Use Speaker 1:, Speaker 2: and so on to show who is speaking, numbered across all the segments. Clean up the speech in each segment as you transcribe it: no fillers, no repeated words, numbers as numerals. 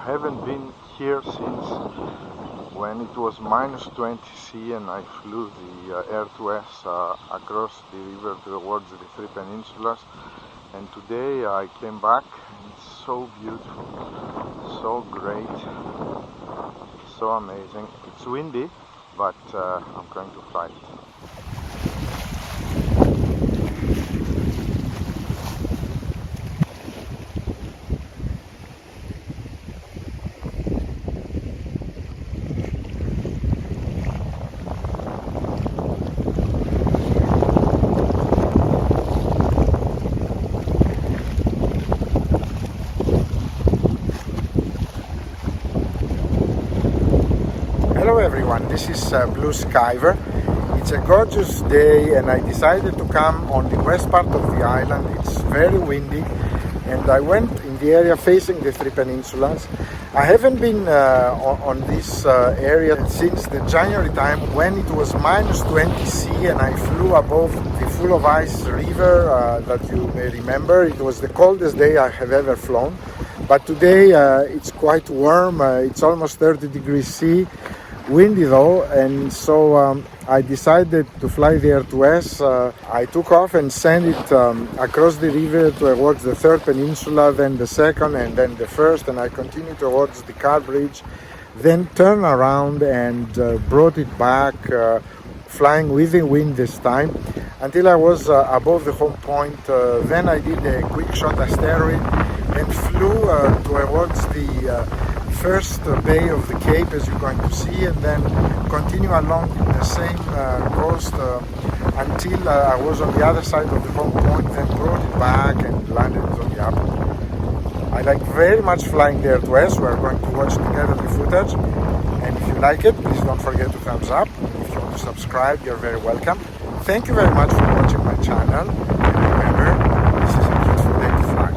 Speaker 1: haven't been here since when it was minus 20 C and I flew the Air 2S across the river towards the three peninsulas, and today I came back and it's so beautiful, so great, so amazing. It's windy, but I'm going to fly it.
Speaker 2: Hello everyone, this is Blue Skyver. It's a gorgeous day and I decided to come on the west part of the island. It's very windy and I went in the area facing the three peninsulas. I haven't been on this area since the January time when it was minus 20 C and I flew above the full of ice river that you may remember. It was the coldest day I have ever flown, but today it's quite warm. It's almost 30 degrees C. Windy though, and so I decided to fly the Air 2S. I took off and sent it across the river towards the third peninsula, then the second, and then the first, and I continued towards the car bridge, then turned around and brought it back, flying with the wind this time, until I was above the home point. Then I did a Quickshot Asteroid and flew towards the first bay of the Cape, as you're going to see, and then continue along the same coast until I was on the other side of the home point, then brought it back and landed on the apron. I like very much flying the Air 2S. We're going to watch together the footage, and if you like it, please don't forget to thumbs up. If you want to subscribe, you're very welcome. Thank you very much for watching my channel, and remember, this is a beautiful day to fly.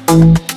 Speaker 2: Bye.